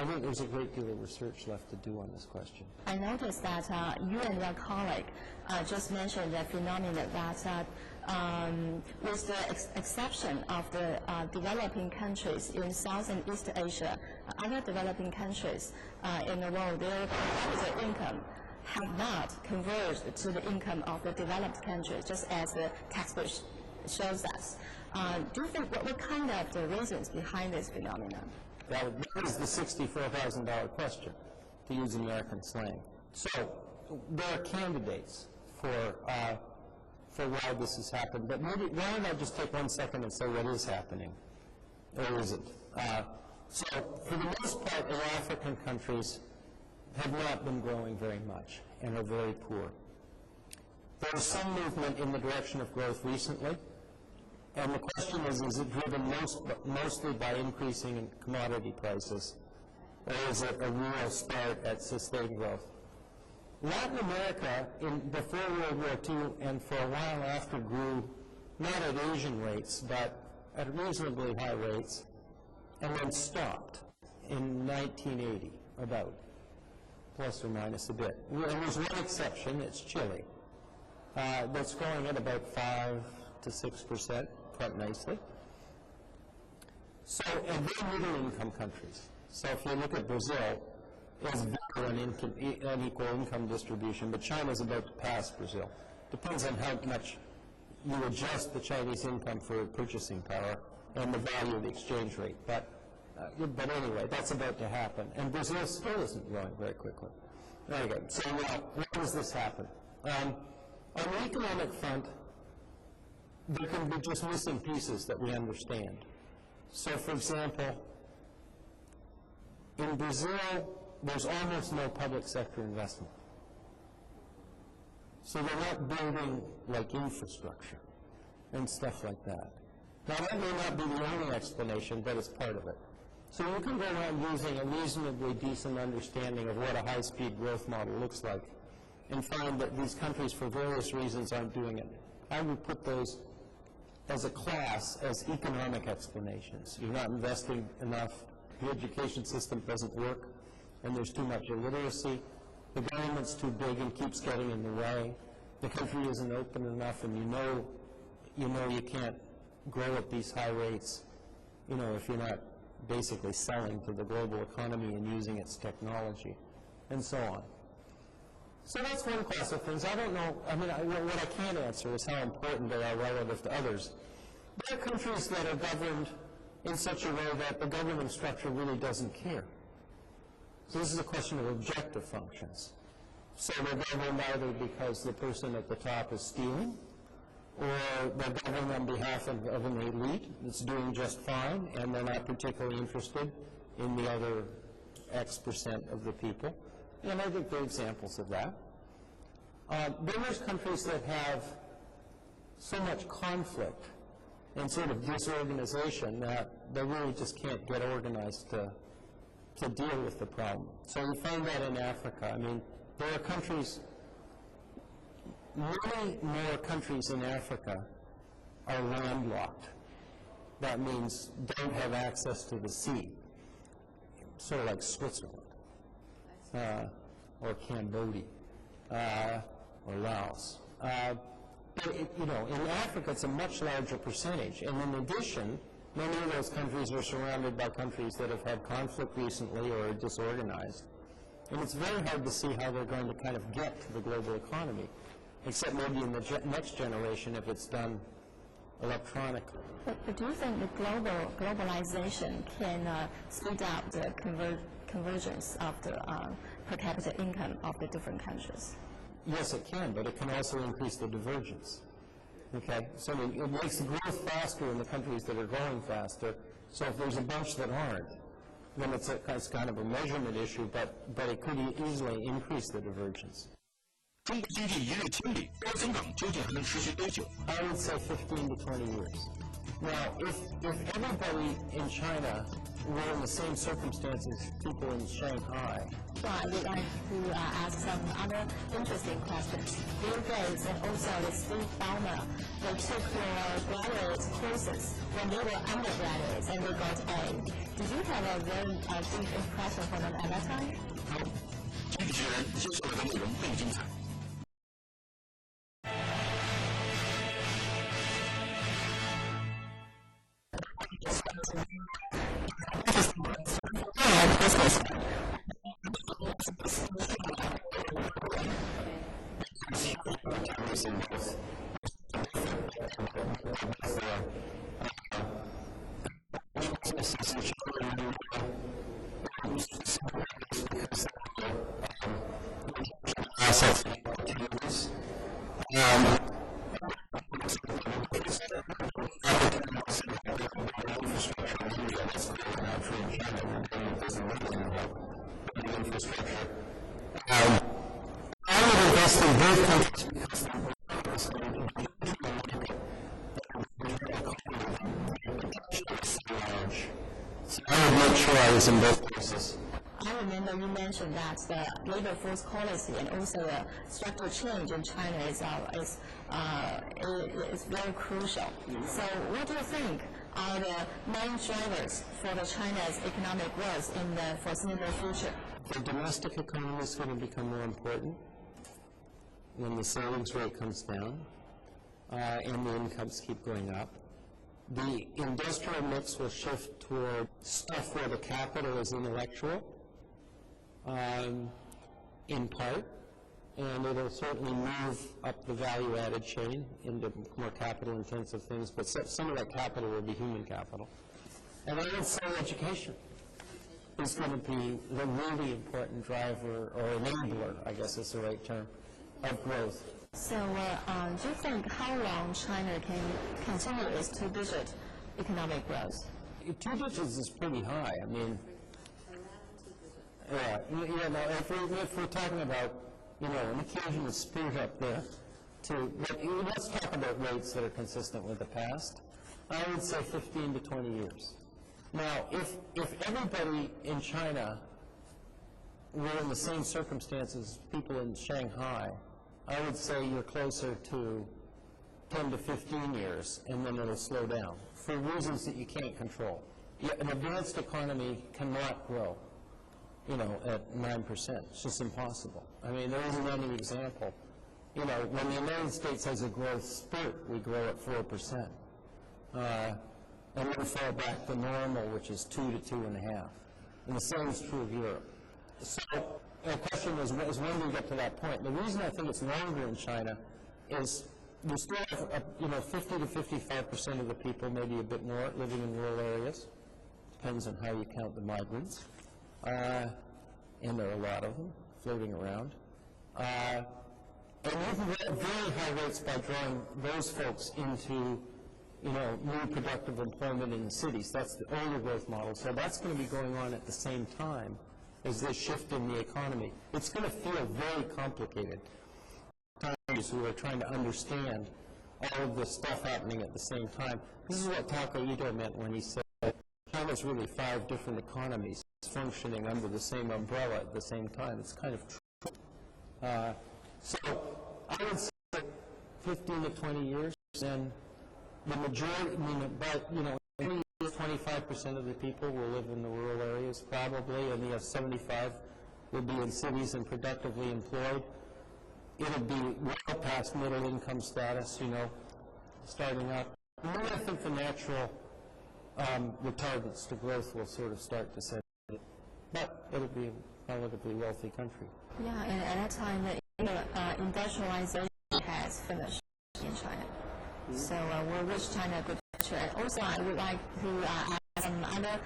think there's a great deal of research left to do on this question. I noticed that you and your colleague just mentioned the phenomenon that with the exception of the developing countries in South and East Asia, other developing countries in the world, their per capita income have not converged to the income of the developed countries, just as the textbook shows us. Do you think what kind of the reasons behind this phenomenon? That is the $64,000 question, to use American slang. So there are candidates for why this has happened. But maybe, why don't I just take 1 second and say what is happening, or isn't? So for the most part, the African countries have not been growing very much and are very poor. There is some movement in the direction of growth recently. And the question is it driven mostly by increasing commodity prices, or is it a real start at sustained growth? Latin America, before World War II and for a while after, grew not at Asian rates, but at reasonably high rates, and then stopped in 1980, about, plus or minus a bit. And there's one exception, it's Chile, that's growing at about 5 to 6%. Quite nicely. So, and they're middle-income countries. So if you look at Brazil, it's very unequal income distribution, but China's about to pass Brazil. Depends on how much you adjust the Chinese income for purchasing power and the value of the exchange rate. But anyway, that's about to happen. And Brazil still isn't growing very quickly. Very good. So now, why does this happen? On the economic front, there can be just missing pieces that we understand. So, for example, in Brazil, there's almost no public sector investment. So they're not building, like, infrastructure and stuff like that. Now, that may not be the only explanation, but it's part of it. So you can go around using a reasonably decent understanding of what a high-speed growth model looks like and find that these countries, for various reasons, aren't doing it. I would put those as a class as economic explanations. You're not investing enough, the education system doesn't work, and there's too much illiteracy, the government's too big and keeps getting in the way, the country isn't open enough, and you know you can't grow at these high rates, if you're not basically selling to the global economy and using its technology, and so on. So that's one class of things. I don't know, what I can't answer is how important they are relative to others. There are countries that are governed in such a way that the governing structure really doesn't care. So this is a question of objective functions. So they're governed either because the person at the top is stealing, or they're governed on behalf of an elite that's doing just fine, and they're not particularly interested in the other X% of the people. And I think there are examples of that. Then there's countries that have so much conflict and sort of disorganization that they really just can't get organized to deal with the problem. So you find that in Africa. There are countries, many more countries in Africa are landlocked. That means don't have access to the sea, sort of like Switzerland. Or Cambodia, or Laos. But in Africa, it's a much larger percentage. And in addition, many of those countries are surrounded by countries that have had conflict recently or are disorganized. And it's very hard to see how they're going to kind of get to the global economy, except maybe in the next generation if it's done electronically. But do you think the globalization can speed up the convergence of the per capita income of the different countries? Yes, it can, but it can also increase the divergence. Okay? So it makes the growth faster in the countries that are growing faster. So if there's a bunch that aren't, then it's kind of a measurement issue, but it could easily increase the divergence. 中国经济一日千里，高增长究竟还能持续多久 I would say 15 to 20 years. Now, if everybody in China were in the same circumstances as people in Shanghai. So I would like to ask some other interesting questions. Bill Gates and also Steve Ballmer, they took your graduate courses when they were undergraduates and they got A. Did you have a very deep impression for them at that time? 经济学人接受的内容更精彩。In both places. I remember you mentioned that the labor force policy and also the structural change in China is very crucial. So what do you think are the main drivers for China's economic growth in the foreseeable future? The domestic economy is going to become more important when the savings rate comes down and the incomes keep going up. The industrial mix will shift toward stuff where the capital is intellectual, in part, and it'll certainly move up the value-added chain into more capital-intensive things, but some of that capital will be human capital. And I would say education is going to be the really important driver, or enabler, I guess is the right term, of growth. So do you think how long China can continue its two-digit economic growth? 2 digits is pretty high. I mean, yeah, if we're talking about, an occasional spirit up there, let's talk about rates that are consistent with the past. I would say 15 to 20 years. Now, if everybody in China were in the same circumstances as people in Shanghai, I would say you're closer to 10 to 15 years, and then it'll slow down for reasons that you can't control. An advanced economy cannot grow, at 9%. It's just impossible. I mean, there isn't any example. When the United States has a growth spurt, we grow at 4%. And then fall back to normal, which is 2 to 2.5. And the same is true of Europe. So the question is when do we get to that point? The reason I think it's longer in China is you still have 50 to 55% of the people, maybe a bit more, living in rural areas. Depends on how you count the migrants. And there are a lot of them floating around. And you can get very high rates by drawing those folks into new productive employment in the cities. That's the older growth model. So that's going to be going on at the same time as this shift in the economy. It's going to feel very complicated. Who are trying to understand all of this stuff happening at the same time. This is what Takahito meant when he said China's really 5 different economies functioning under the same umbrella at the same time. It's kind of true. So I would say 15 to 20 years, and the majority, about 25% of the people will live in the rural areas probably, and the other 75 will be in cities and productively employed. It'll be well past middle income status, starting up. And then I think the natural retardants to growth will sort of start to set in. But it'll be a relatively wealthy country. Yeah, and at that time, the industrialization has finished in China. So we'll wish China a good future. And also, I would like to ask some other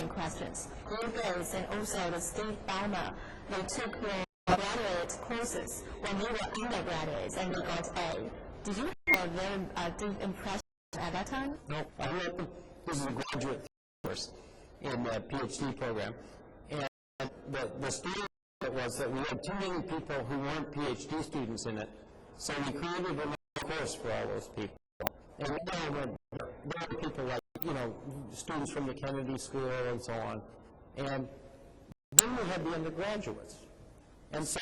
questions. Bill Gates and also the Steve Ballmer, they took your graduate courses when they were undergraduates and they got A. Did you have a very deep impression at that time? No, this is a graduate course in the PhD program. And the story was that we had too many people who weren't PhD students in it, so we created another course for all those people. And there were people like, students from the Kennedy School and so on. And then we had the undergraduates. And so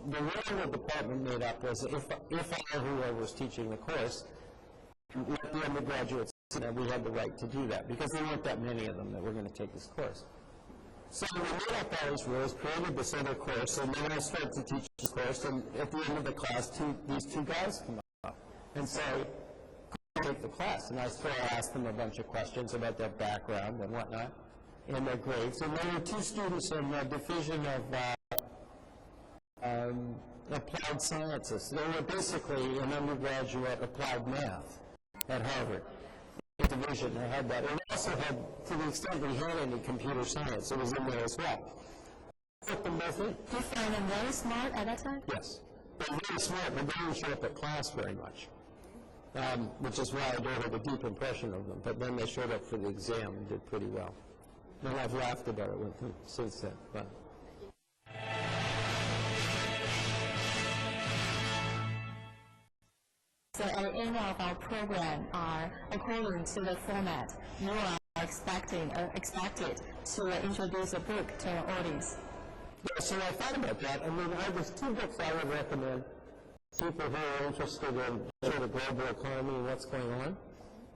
the role the department made up was if I or whoever was teaching the course, let the undergraduates that we had the right to do that, because there weren't that many of them that were going to take this course. So we made up all these rules, created this other course, and then I started to teach this course, and at the end of the class, these two guys come up and say, take the class. And I sort of asked them a bunch of questions about their background and whatnot, and their grades. And there were two students in the division of applied sciences. They were basically an undergraduate applied math at Harvard. Division, they had that. And also had, to the extent we had any computer science, it was in there as well. Put them both in. Do you find them very smart at that time? Yes. They were very smart, but they didn't show up at class very much, which is why I don't have a deep impression of them. But then they showed up for the exam and did pretty well. And I've laughed about it with them since then. But. So at the end of our program, according to the format, you are expected to introduce a book to our audience. Yeah, so I thought about that. I mean, there's two books I would recommend people who are interested in sort of global economy and what's going on.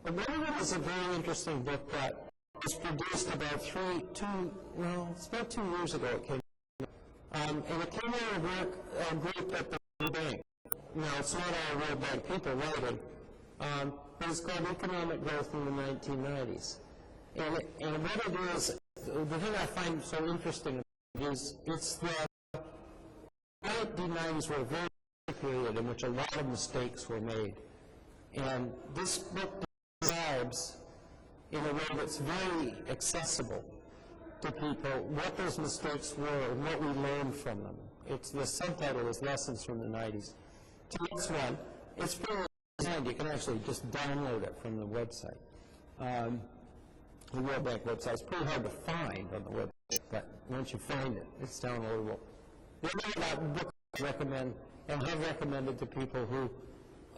And one of them is a very interesting book that was produced about it's about 2 years ago it came out. And it came out of a group at the World Bank. Now, it's not all World Bank people writing, but it's called Economic Growth in the 1990s. And what it is, the thing I find so interesting is it's the 1990s were a very period in which a lot of mistakes were made. And this book describes, in a way that's very accessible to people, what those mistakes were and what we learned from them. The subtitle is Lessons from the 90s. So this one, it's pretty designed. You can actually just download it from the website. The World Bank website. It's pretty hard to find on the website, but once you find it, it's downloadable. The other book I recommend and have recommended to people who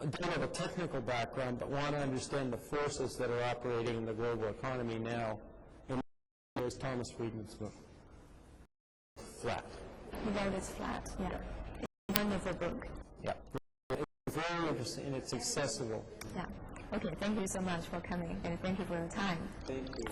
don't have a technical background but want to understand the forces that are operating in the global economy now, and is Thomas Friedman's book, Flat. He wrote it Flat, yeah. It's a wonderful book. Yeah. It's very interesting and it's accessible. Yeah. Okay, thank you so much for coming and thank you for your time. Thank you.